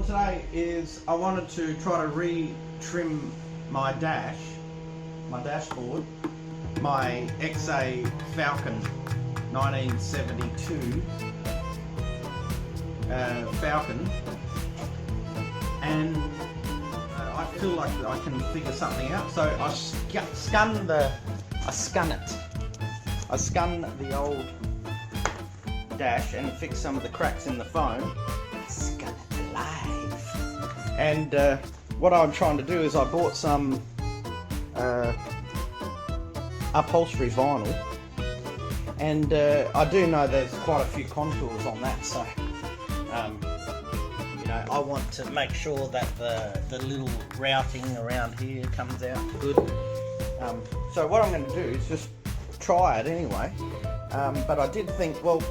on today is I wanted to try to re-trim my dashboard, my XA Falcon 1972 Falcon, and I feel like I can figure something out. So I scun the old dash and fix some of the cracks in the foam. Scun it live. And what I'm trying to do is I bought some upholstery vinyl, and I do know there's quite a few contours on that, so you know, I want to make sure that the little routing around here comes out good. So what I'm going to do is just try it anyway, but I did think, well,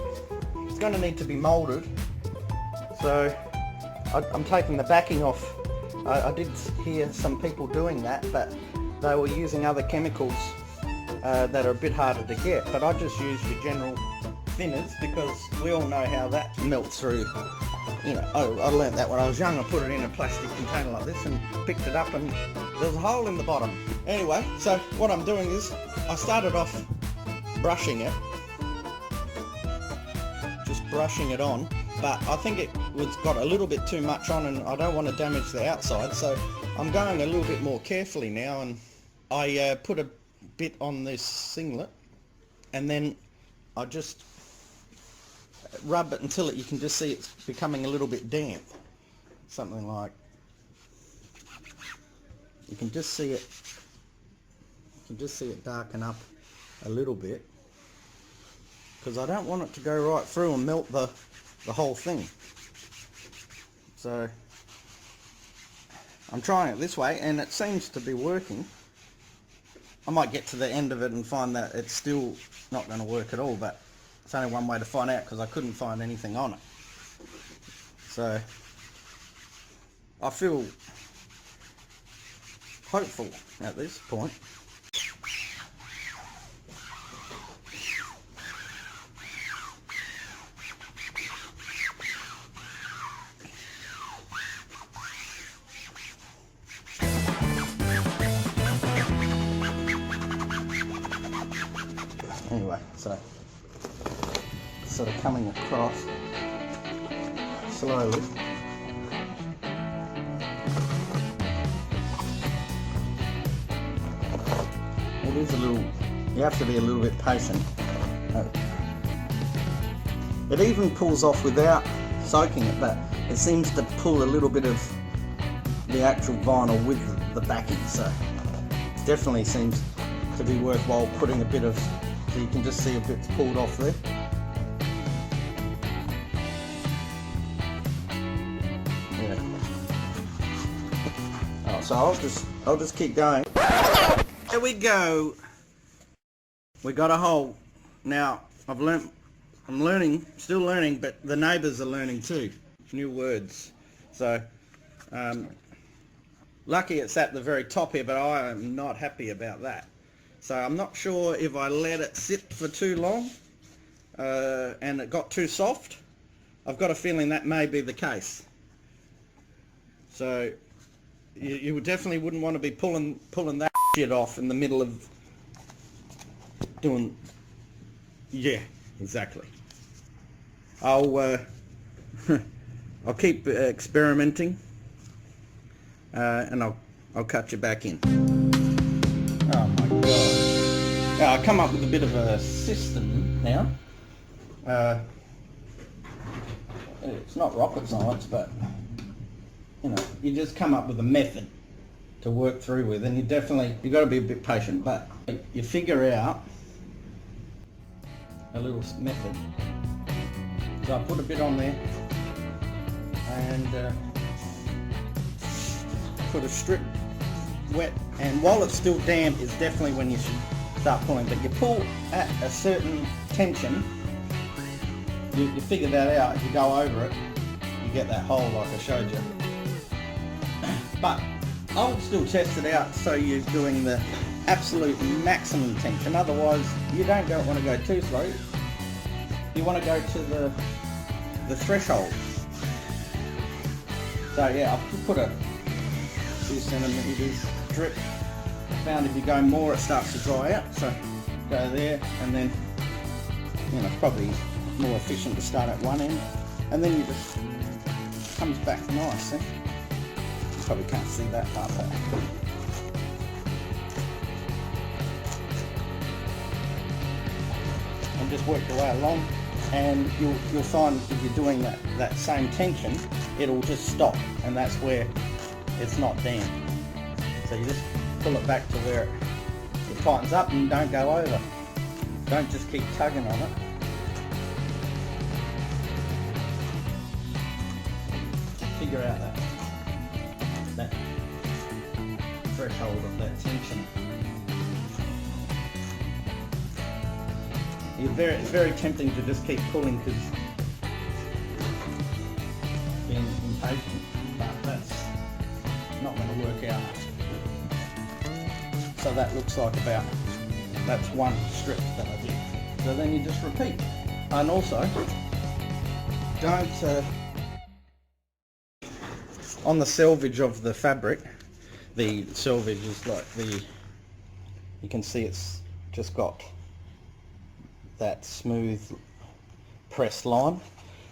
it's going to need to be moulded, so I'm taking the backing off. I did hear some people doing that, but they were using other chemicals that are a bit harder to get, but I just used your general thinners because we all know how that melts through. You know, I learnt that when I was young. I put it in a plastic container like this and picked it up, and there's a hole in the bottom. Anyway, so what I'm doing is I started off brushing it, just brushing it on, but I think it was got a little bit too much on, and I don't want to damage the outside, so I'm going a little bit more carefully now, and I put a bit on this singlet, and then I just rub it until you can just see it's becoming a little bit damp. Something like, you can just see it darken up a little bit, because I don't want it to go right through and melt the whole thing. So I'm trying it this way, and it seems to be working. I might get to the end of it and find that it's still not going to work at all, but it's only one way to find out, because I couldn't find anything on it. So I feel hopeful at this point. Anyway, so sort of coming across slowly. It is a little, you have to be a little bit patient. It even pulls off without soaking it, but it seems to pull a little bit of the actual vinyl with the backing, so it definitely seems to be worthwhile putting a bit of, so you can just see a bit's pulled off there. Yeah. Oh, so I'll just keep going. There we go. We got a hole. Now I'm still learning, but the neighbours are learning too. New words. So lucky it's at the very top here, but I am not happy about that. So I'm not sure if I let it sit for too long and it got too soft. I've got a feeling that may be the case. So you definitely wouldn't want to be pulling that shit off in the middle of doing. Yeah, exactly. I'll keep experimenting, and I'll cut you back in. Oh my god. Yeah, I come up with a bit of a system now. It's not rocket science, but you know, you just come up with a method to work through with, and you've got to be a bit patient, but you figure out a little method. So I put a bit on there, and put a strip wet, and while it's still damp is definitely when you should start pulling, but you pull at a certain tension. You figure that out. If you go over it, you get that hole like I showed you. But I'll still test it out so you're doing the absolute maximum tension, otherwise you don't want to go too slow. You want to go to the threshold. So yeah, I've just put a few centimetres drip. Found if you go more, it starts to dry out. So go there, and then it's probably more efficient to start at one end, and then you just comes back nice. See? You probably can't see that part there. And just work your way along, and you'll find if you're doing that same tension, it'll just stop, and that's where it's not damp. So you just pull it back to where it tightens up, and don't go over. Don't just keep tugging on it. Figure out that threshold of that tension. It's very tempting to just keep pulling because being impatient, but that's not going to work out. So that looks like that's one strip that I did. So then you just repeat. And also, don't, on the selvage of the fabric, the selvage is like you can see it's just got that smooth pressed line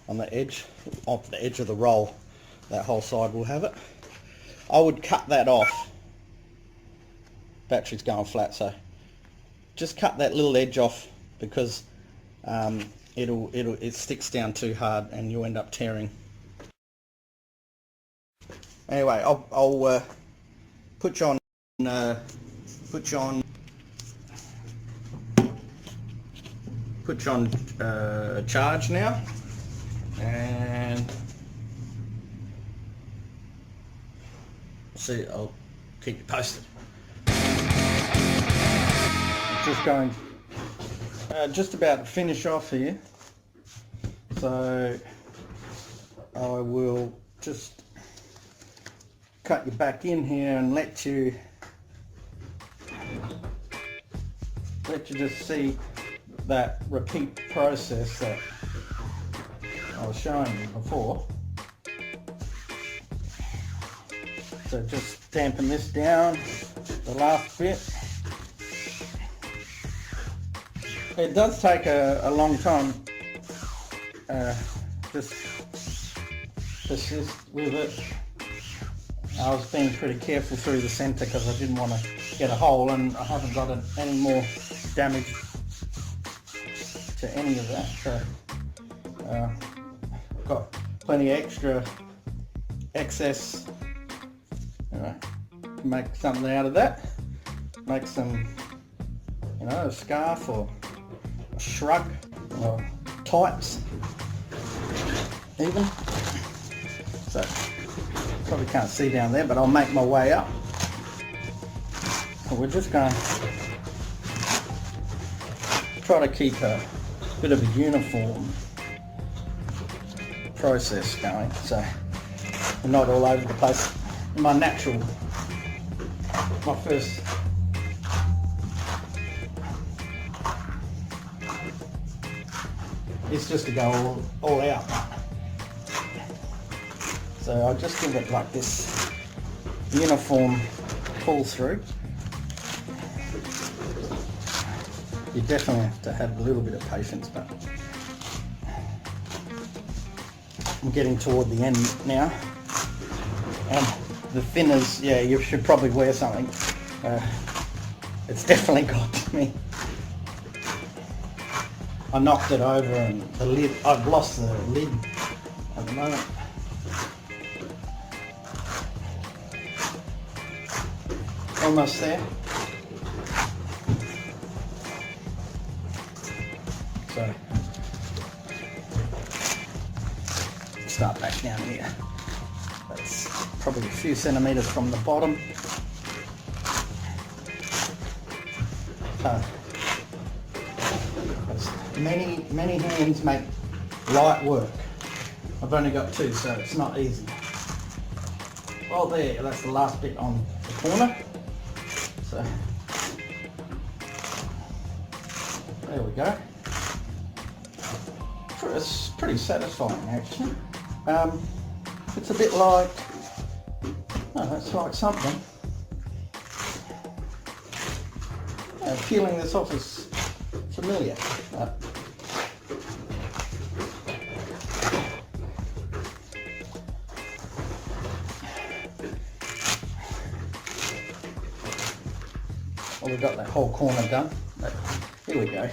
on the edge of the roll. That whole side will have it. I would cut that off. Battery's going flat, so just cut that little edge off because it sticks down too hard and you'll end up tearing. Anyway, I'll put you on charge now, and see. I'll keep you posted. Just going, just about to finish off here, so I will just cut you back in here and let you just see that repeat process that I was showing you before. So just dampen this down, the last bit. It does take a long time, just persist with it. I was being pretty careful through the centre because I didn't want to get a hole, and I haven't got any more damage to any of that. So I've got plenty of extra excess. Make something out of that. Make some, a scarf or a shrug or tights even. So probably can't see down there, but I'll make my way up. So we're just going to try to keep a bit of a uniform process going, so we're not all over the place. My first is just to go all out. So I'll just give it like this uniform pull through. You definitely have to have a little bit of patience, but I'm getting toward the end now. And the thinners, yeah, you should probably wear something. It's definitely got me. I knocked it over and the lid, I've lost the lid at the moment. Almost there. So, start back down here. That's probably a few centimetres from the bottom. Many hands make light work. I've only got two, so it's not easy. Well, that's the last bit on the corner. So there we go. It's pretty satisfying actually. It's a bit like, oh, that's like something. Peeling this off is familiar. Well, we've got that whole corner done. But here we go.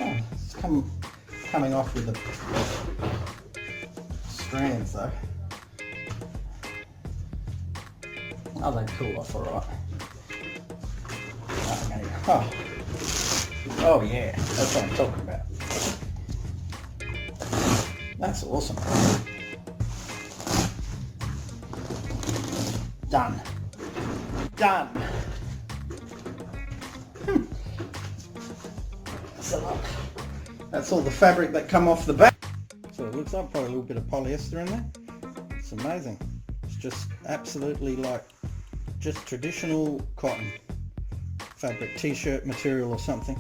Oh, it's coming off with the strands though. Oh, they pull off alright. Oh yeah, that's what I'm talking about. That's awesome. Done. Done. So look, that's all the fabric that come off the back. So it looks like probably a little bit of polyester in there. It's amazing. It's just absolutely like just traditional cotton fabric, t-shirt material or something.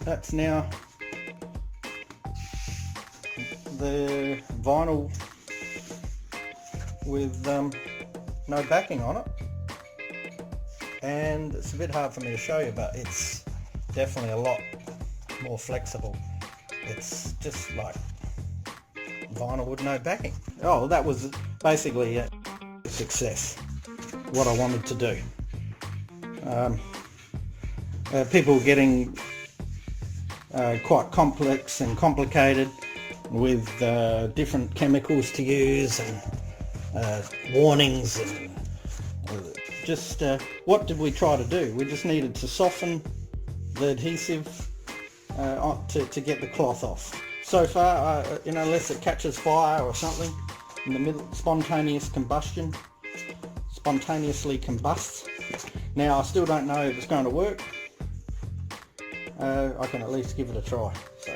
That's now the vinyl with no backing on it, and it's a bit hard for me to show you, but it's definitely a lot more flexible. It's just like vinyl with no backing. Oh, that was basically a success, what I wanted to do. People getting quite complex and complicated with different chemicals to use and warnings and just what did we try to do? We just needed to soften the adhesive to get the cloth off. So far, unless it catches fire or something in the middle, spontaneously combusts. Now I still don't know if it's going to work. I can at least give it a try. So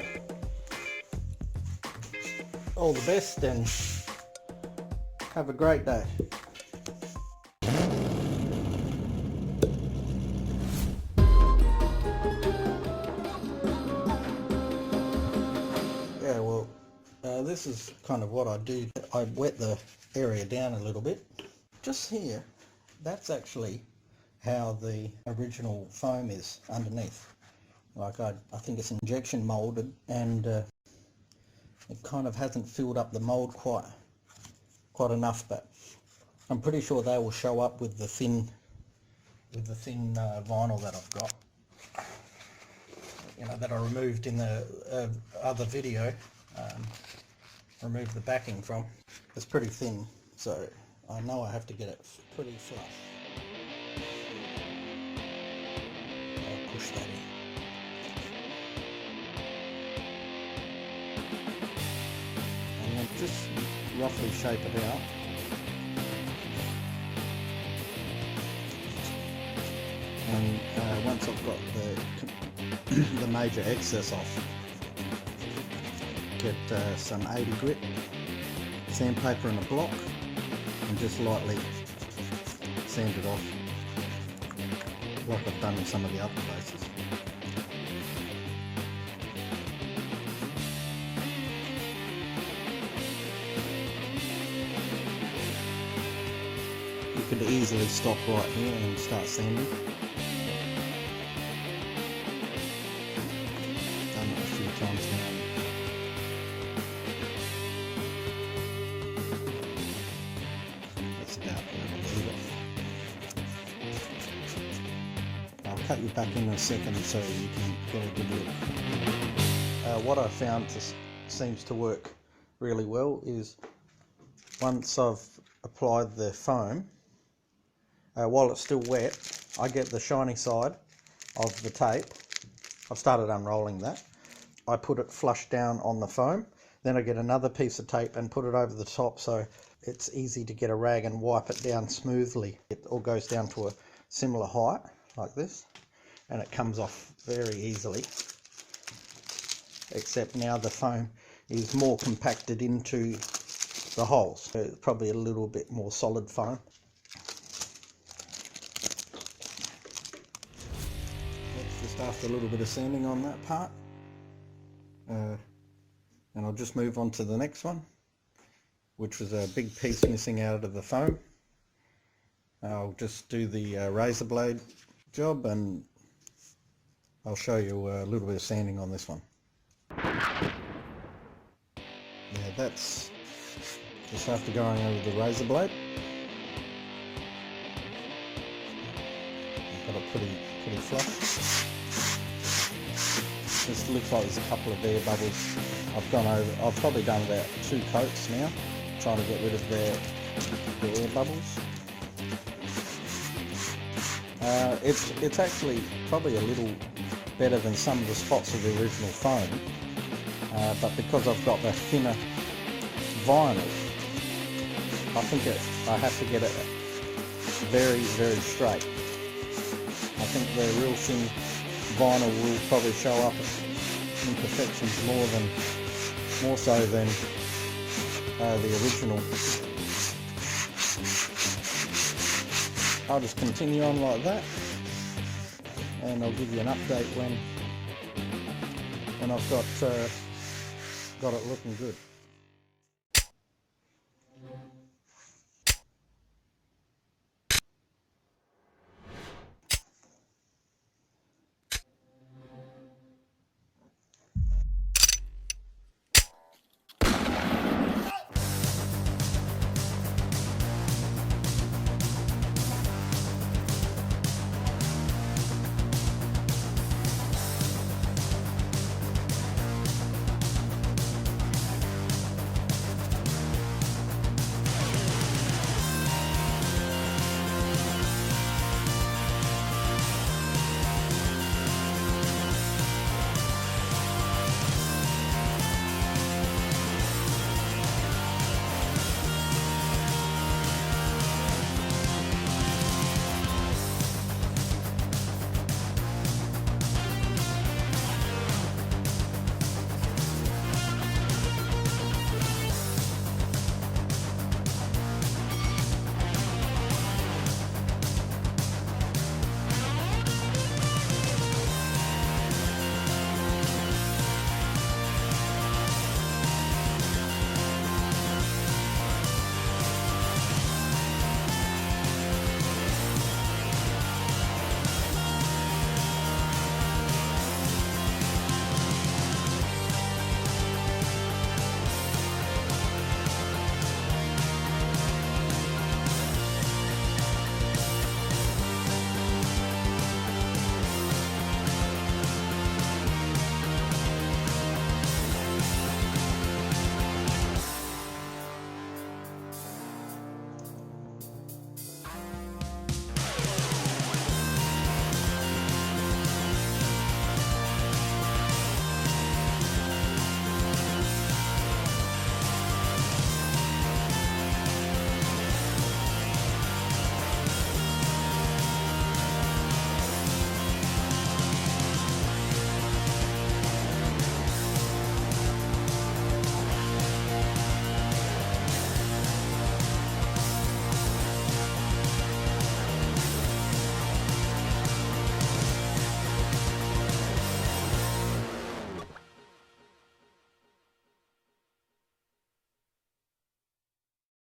all the best and have a great day. Yeah, well, this is kind of what I do. I wet the area down a little bit. Just here, that's actually how the original foam is underneath. Like I think it's injection molded, and it kind of hasn't filled up the mold quite enough, but I'm pretty sure they will show up with the thin vinyl that I've got, that I removed in the other video. Removed the backing from. It's pretty thin, so I know I have to get it pretty flush. I'll push that in. And then just roughly shape it out. And once I've got the major excess off, get some 80 grit, sandpaper and a block, and just lightly sand it off like I've done in some of the other places. You could easily stop right here and start sanding. Done it a few times now. I'll cut you back in a second so you can get a good look. What I found seems to work really well is once I've applied the foam, while it's still wet, I get the shiny side of the tape. I've started unrolling that. I put it flush down on the foam, then I get another piece of tape and put it over the top so it's easy to get a rag and wipe it down smoothly. It all goes down to a similar height like this, and it comes off very easily, except now the foam is more compacted into the holes, so it's probably a little bit more solid foam. That's just after a little bit of sanding on that part. And I'll just move on to the next one, which was a big piece missing out of the foam. I'll just do the razor blade job, and I'll show you a little bit of sanding on this one. Yeah, that's just after going over the razor blade. I've got it pretty flush. Just looks like there's a couple of air bubbles. I've probably done about 2 coats now, trying to get rid of the air bubbles. It's actually probably a little better than some of the spots of the original foam, but because I've got the thinner vinyl, I think I have to get it very, very straight. I think the real thin vinyl will probably show up imperfections more so than the original. I'll just continue on like that, and I'll give you an update when I've got it looking good.